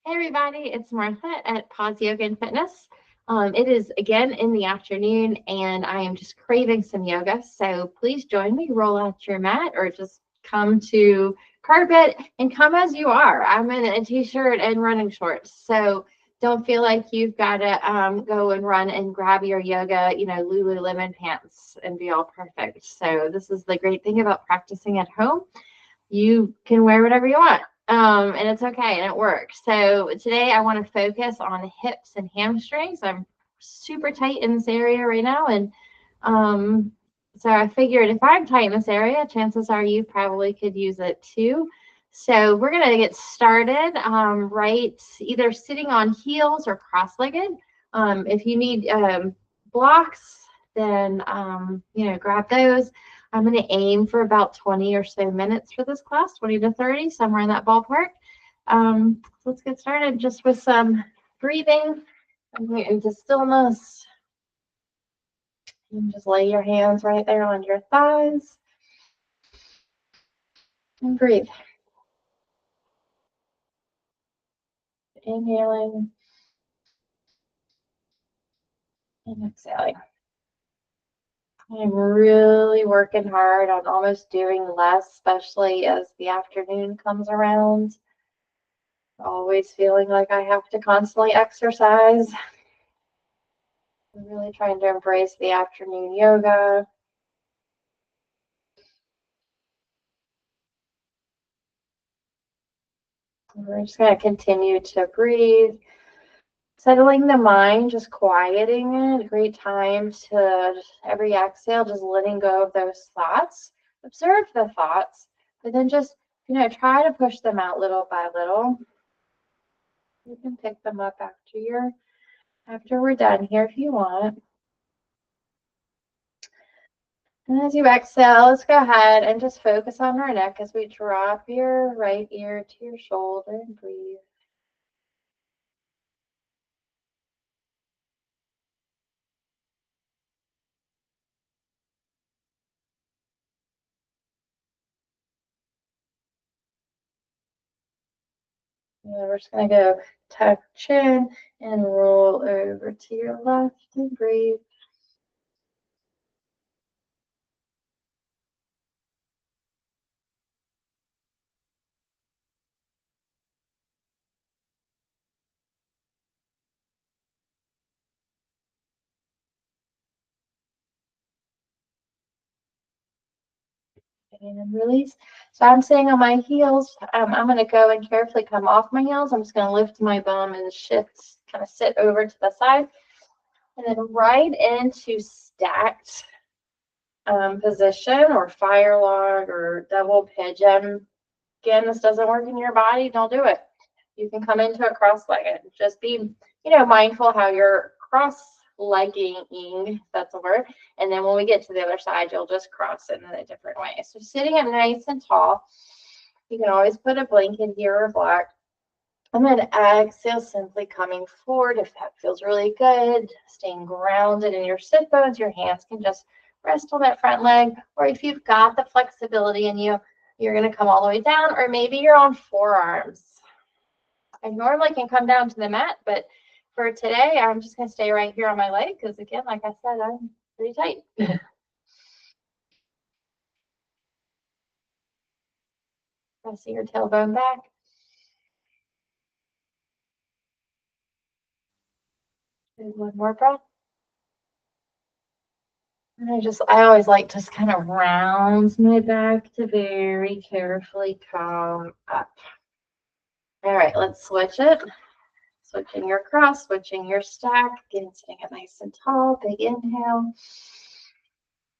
Hey everybody, it's Martha at Pause Yoga and Fitness. It is again in the afternoon and I am just craving some yoga. So please join me, roll out your mat or just come to carpet and come as you are. I'm in a t-shirt and running shorts. So don't feel like you've got to go and run and grab your yoga, Lululemon pants and be all perfect. So this is the great thing about practicing at home. You can wear whatever you want. And it's okay and it works. So today I want to focus on hips and hamstrings. I'm super tight in this area right now. And so I figured if I'm tight in this area, chances are you probably could use it too. So we're going to get started right either sitting on heels or cross-legged. If you need blocks, then, grab those. I'm going to aim for about 20 or so minutes for this class, 20 to 30, somewhere in that ballpark. Let's get started just with some breathing into stillness. And just lay your hands right there on your thighs and breathe. Inhaling and exhaling. I'm really working hard on almost doing less, especially as the afternoon comes around. Always feeling like I have to constantly exercise. I'm really trying to embrace the afternoon yoga. We're just going to continue to breathe, settling the mind, just quieting it. Great time to just every exhale, just letting go of those thoughts. Observe the thoughts, but then just, try to push them out little by little. You can pick them up after we're done here if you want. And as you exhale, let's go ahead and just focus on our neck as we drop your right ear to your shoulder and breathe. And we're just going to go tuck chin and roll over to your left and breathe. And release. So I'm sitting on my heels. I'm going to go and carefully come off my heels. I'm just going to lift my bum and shift, kind of sit over to the side. And then right into stacked position or fire log or double pigeon. Again, this doesn't work in your body. Don't do it. You can come into a cross-legged. Just be, mindful how you're cross-legging, if that's a word. And then when we get to the other side, you'll just cross it in a different way. So sitting up nice and tall. You can always put a blanket here or block. And then exhale, simply coming forward. If that feels really good, staying grounded in your sit bones, your hands can just rest on that front leg. Or if you've got the flexibility in you, you're going to come all the way down, or maybe you're on forearms. I normally can come down to the mat, but for today, I'm just going to stay right here on my leg because, again, like I said, I'm pretty tight. Pressing your tailbone back. And one more breath. And I always like to just kind of round my back to very carefully come up. All right, let's switch it. Switching your cross, switching your stack. Again, sitting up nice and tall. Big inhale.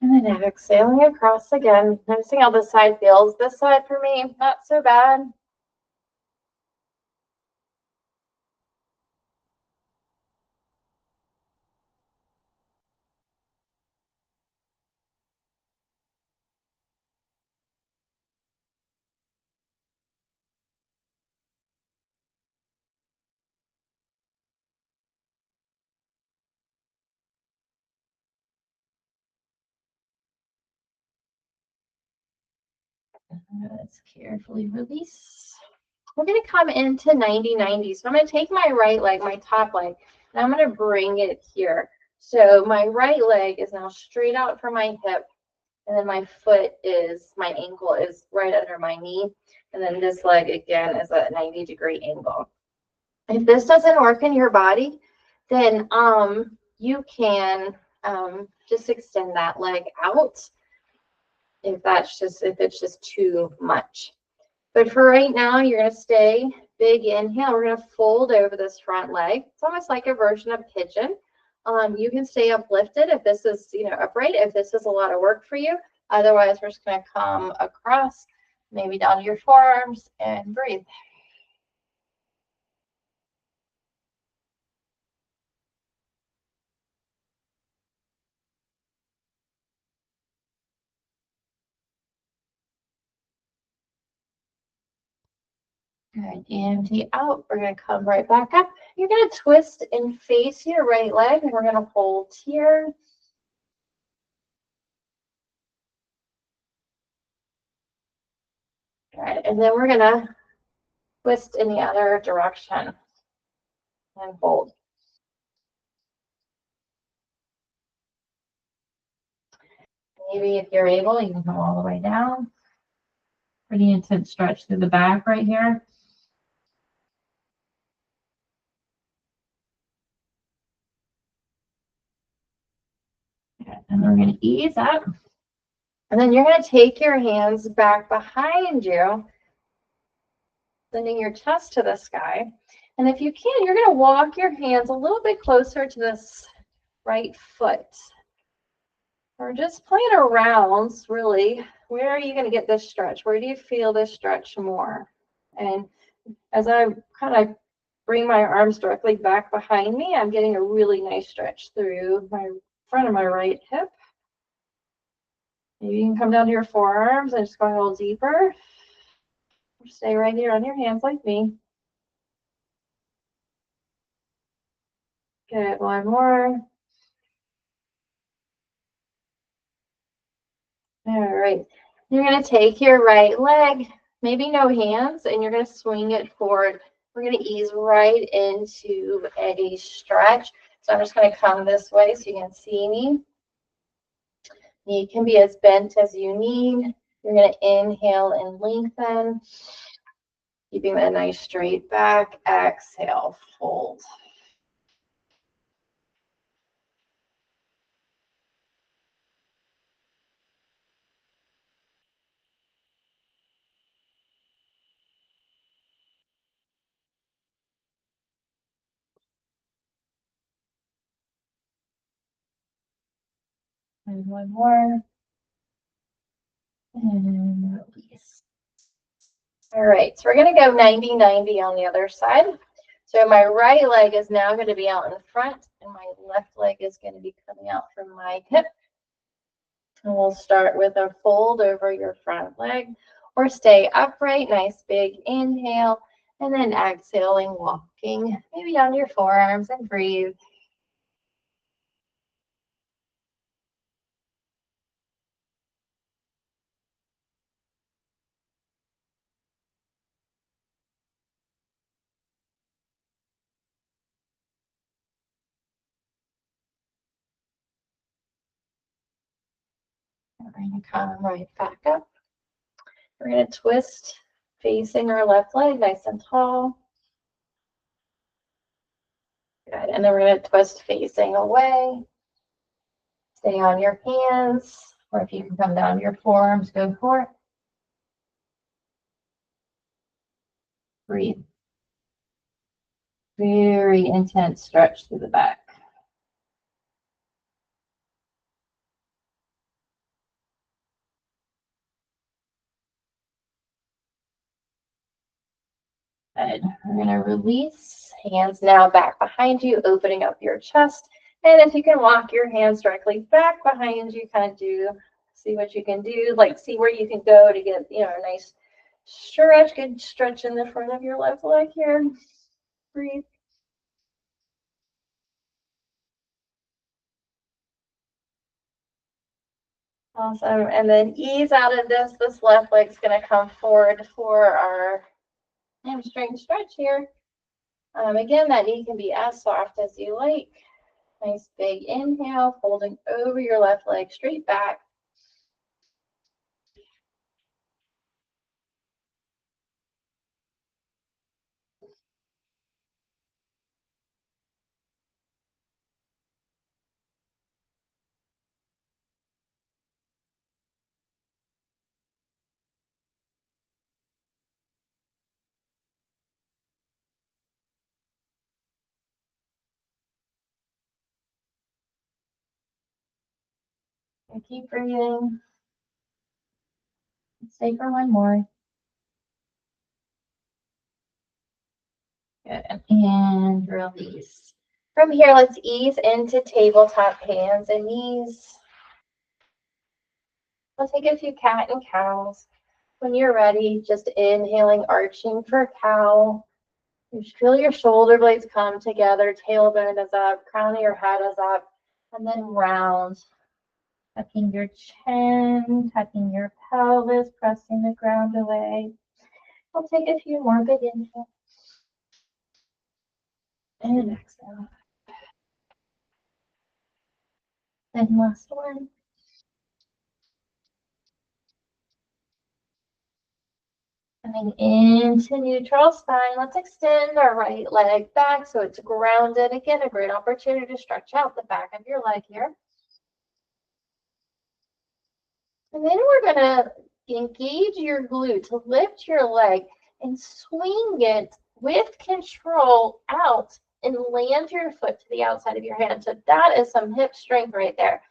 And then exhaling across again. Noticing how this side feels. This side for me, not so bad. Let's carefully release. we're going to come into 90-90. So I'm going to take my right leg, my top leg, and I'm going to bring it here. So my right leg is now straight out from my hip, and then my ankle is right under my knee. And then this leg again is at a 90-degree angle. If this doesn't work in your body, then you can just extend that leg out if it's just too much. But for right now, you're going to stay big inhale. We're going to fold over this front leg. It's almost like a version of pigeon. You can stay uplifted if this is, upright, if this is a lot of work for you. Otherwise, we're just going to come across, maybe down to your forearms, and breathe. Good. Empty out. We're going to come right back up. You're going to twist and face your right leg, and we're going to hold here. Good. And then we're going to twist in the other direction and hold. Maybe if you're able, you can come all the way down. Pretty intense stretch through the back right here. Okay. And we're going to ease up. And then you're going to take your hands back behind you, sending your chest to the sky. And if you can, you're going to walk your hands a little bit closer to this right foot. Or just playing around, really. Where are you going to get this stretch? Where do you feel this stretch more? And as I kind of bring my arms directly back behind me, I'm getting a really nice stretch through my front of my right hip. Maybe you can come down to your forearms and just go a little deeper. Stay right here on your hands like me. Good, one more. All right. You're going to take your right leg, maybe no hands, and you're going to swing it forward. We're going to ease right into a stretch. So I'm just going to come this way so you can see me. Knee can be as bent as you need. You're going to inhale and lengthen, keeping that nice straight back. Exhale, fold. And one more. And release. All right, so we're going to go 90-90 on the other side. So my right leg is now going to be out in front, and my left leg is going to be coming out from my hip. And we'll start with a fold over your front leg, or stay upright, nice big inhale, and then exhaling, walking, maybe down to your forearms, and breathe. We're going to come right back up. We're going to twist facing our left leg nice and tall. Good. And then we're going to twist facing away. Stay on your hands, or if you can come down to your forearms, go for it. Breathe. Very intense stretch through the back. Good. We're going to release. Hands now back behind you, opening up your chest. And if you can walk your hands directly back behind you, kind of see what you can do. Like, see where you can go to get, a nice stretch. Good stretch in the front of your left leg here. Breathe. Awesome. And then ease out of this. This left leg's going to come forward for our Hamstring stretch here. Again, that knee can be as soft as you like. Nice big inhale, folding over your left leg straight back. And keep breathing. Stay for one more. Good. And release. From here, let's ease into tabletop hands and knees. We'll take a few cat and cows. When you're ready, just inhaling, arching for cow. You feel your shoulder blades come together, tailbone is up, crown of your head is up, and then round. Tucking your chin, tucking your pelvis, pressing the ground away. We'll take a few more big inhales. And exhale. And last one. Coming into neutral spine, let's extend our right leg back so it's grounded. Again, a great opportunity to stretch out the back of your leg here. And then we're going to engage your glute to lift your leg and swing it with control out and land your foot to the outside of your hand. So that is some hip strength right there.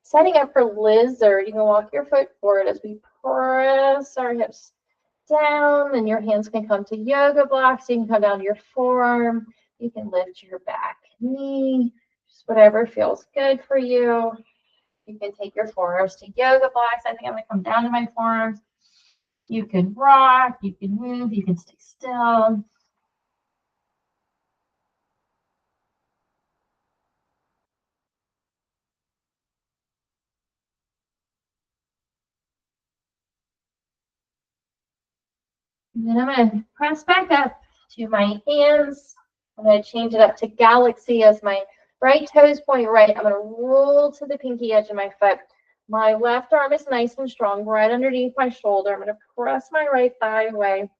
Setting up for lizard, you can walk your foot forward as we press our hips down, and your hands can come to yoga blocks. You can come down to your forearm. You can lift your back knee, just whatever feels good for you. You can take your forearms to yoga blocks. I think I'm going to come down to my forearms. You can rock, you can move, you can stay still. And then I'm going to press back up to my hands. I'm going to change it up to galaxy as my right toes point right. I'm going to roll to the pinky edge of my foot. My left arm is nice and strong right underneath my shoulder. I'm going to press my right thigh away.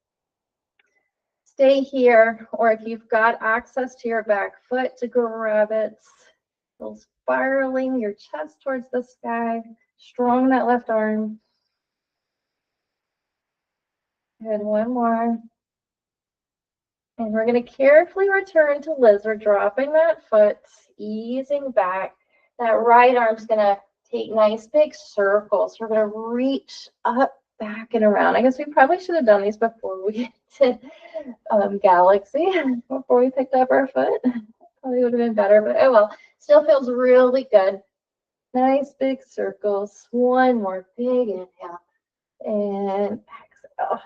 Stay here, or if you've got access to your back foot, to grab it. Still spiraling your chest towards the sky. Strong that left arm. Good, one more. And we're going to carefully return to lizard, dropping that foot, easing back. That right arm's going to take nice big circles. We're going to reach up, back, and around. I guess we probably should have done these before we did galaxy, before we picked up our foot. Probably would have been better, but oh well. Still feels really good. Nice big circles. One more big inhale. And exhale.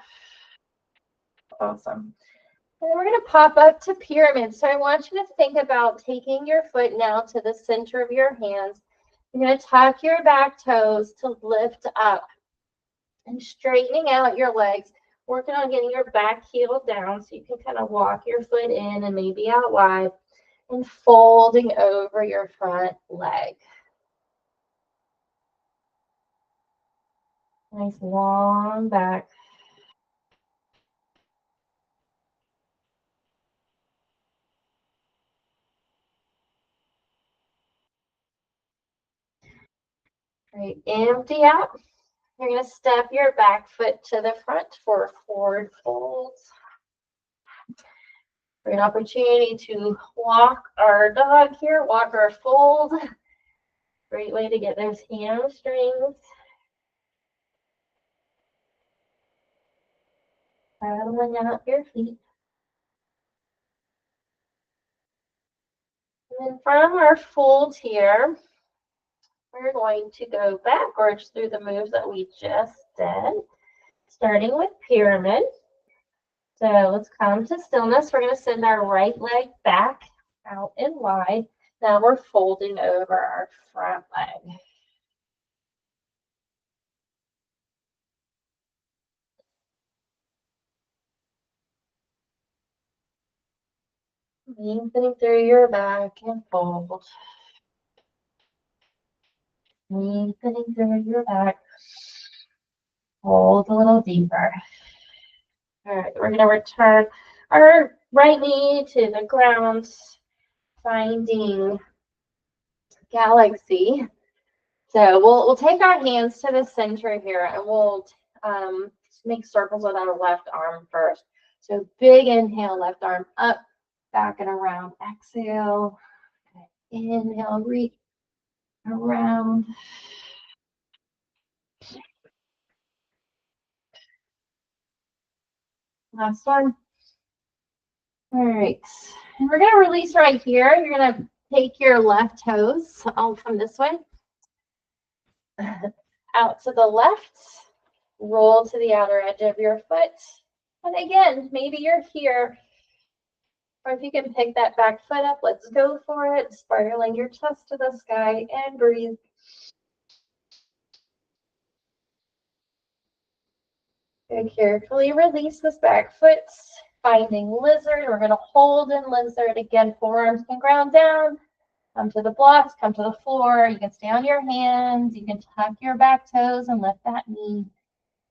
Awesome. And we're going to pop up to pyramid. So I want you to think about taking your foot now to the center of your hands. You're going to tuck your back toes to lift up and straightening out your legs. Working on getting your back heel down so you can kind of walk your foot in and maybe out wide, and folding over your front leg. Nice long back. Great. Empty out. You're going to step your back foot to the front for forward folds. Great opportunity to walk our dog here, walk our fold. Great way to get those hamstrings. Paddling out your feet. And then from our fold here, we're going to go backwards through the moves that we just did, starting with pyramid. So let's come to stillness. We're going to send our right leg back out and wide. Now we're folding over our front leg. Lengthening through your back and fold. Lengthening through your back. Hold a little deeper. All right, we're going to return our right knee to the ground, finding galaxy. So we'll take our hands to the center here, and we'll make circles with our left arm first. So big inhale, left arm up, back and around. Exhale. Inhale, reach around. Last one. All right. And we're going to release right here. You're going to take your left toes. I'll come this way. Out to the left. Roll to the outer edge of your foot. And again, maybe you're here. Or if you can pick that back foot up, let's go for it. Spiraling your chest to the sky and breathe. And carefully release this back foot. Finding lizard. We're going to hold in lizard. Again, forearms can ground down. Come to the blocks, come to the floor. You can stay on your hands. You can tuck your back toes and lift that knee.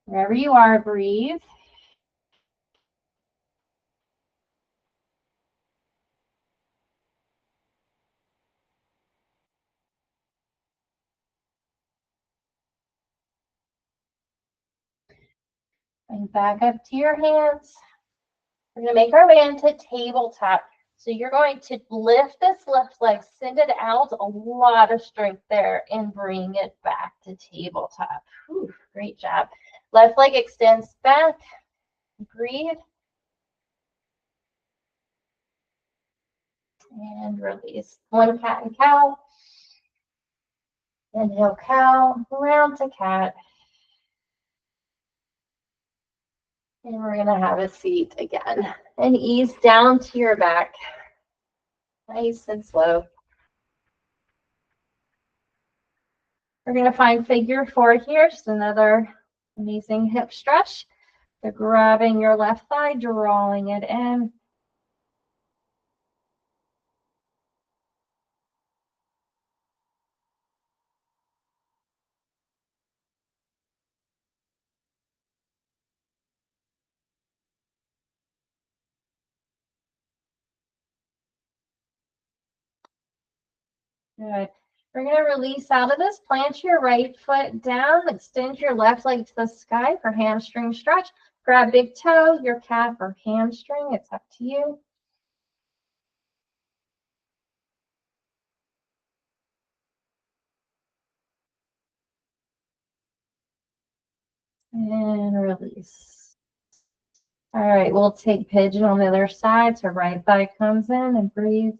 Wherever you are, breathe. And back up to your hands. We're going to make our way into tabletop. So you're going to lift this left leg, send it out, a lot of strength there, and bring it back to tabletop. Whew, great job. Left leg extends back. Breathe. And release. One cat and cow. Inhale, cow, round to cat. And we're going to have a seat again. And ease down to your back. Nice and slow. We're going to find figure four here. Just another amazing hip stretch. So grabbing your left thigh, drawing it in. Good. We're going to release out of this. Plant your right foot down. Extend your left leg to the sky for hamstring stretch. Grab big toe, your calf or hamstring. It's up to you. And release. All right, we'll take pigeon on the other side. So right thigh comes in and breathe.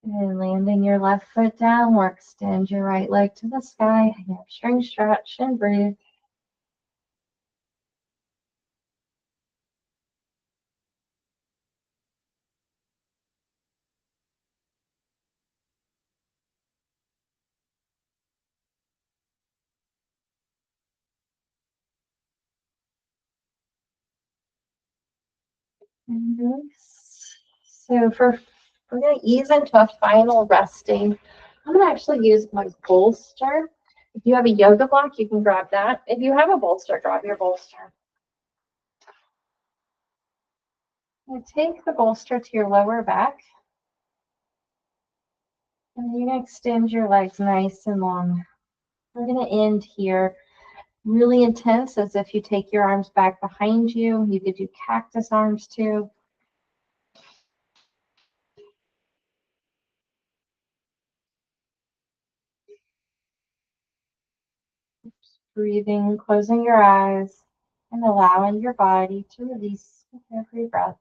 And landing your left foot down, or extend your right leg to the sky. Hamstring stretch and breathe. And release. So we're going to ease into a final resting. I'm going to actually use my bolster. If you have a yoga block, you can grab that. If you have a bolster, grab your bolster. You take the bolster to your lower back. And you're going to extend your legs nice and long. We're going to end here really intense, as if you take your arms back behind you. You could do cactus arms too. Breathing, closing your eyes, and allowing your body to release with every breath.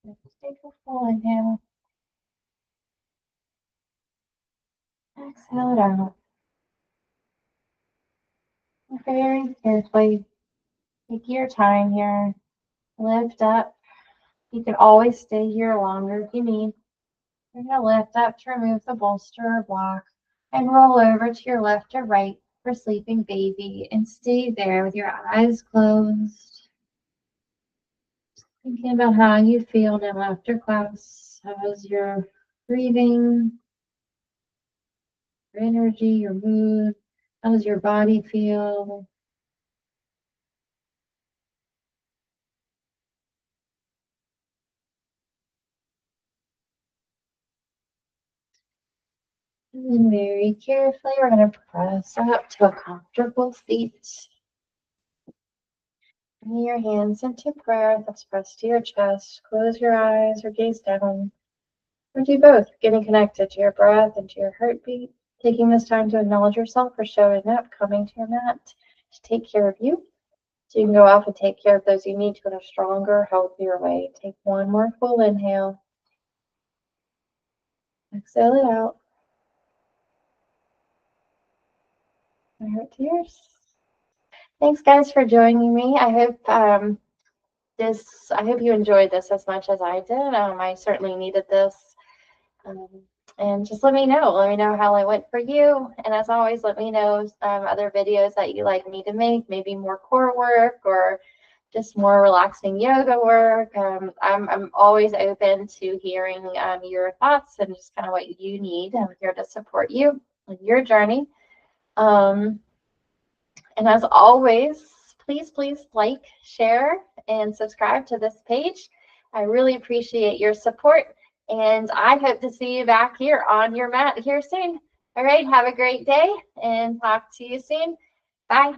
Take a full inhale. Exhale it out. Very carefully. Take your time here. Lift up. You can always stay here longer if you need. You're going to lift up to remove the bolster or block and roll over to your left or right for sleeping baby and stay there with your eyes closed. Thinking about how you feel now after class. How's your breathing, your energy, your mood? How does your body feel? And then very carefully, we're going to press up to a comfortable seat. Bring your hands into prayer. Let's press to your chest. Close your eyes or gaze down. Or do both, getting connected to your breath and to your heartbeat. Taking this time to acknowledge yourself for showing up, coming to your mat to take care of you. So you can go off and take care of those you need to in a stronger, healthier way. Take one more full inhale. Exhale it out. My heart to yours. Thanks, guys, for joining me. I hope you enjoyed this as much as I did. I certainly needed this. And just let me know. Let me know how it went for you. And as always, let me know other videos that you like me to make, maybe more core work or just more relaxing yoga work. I'm always open to hearing your thoughts and just kind of what you need. I'm here to support you in your journey. And as always, please like, share, and subscribe to this page. I really appreciate your support, and I hope to see you back here on your mat here soon. All right, have a great day, and talk to you soon. Bye.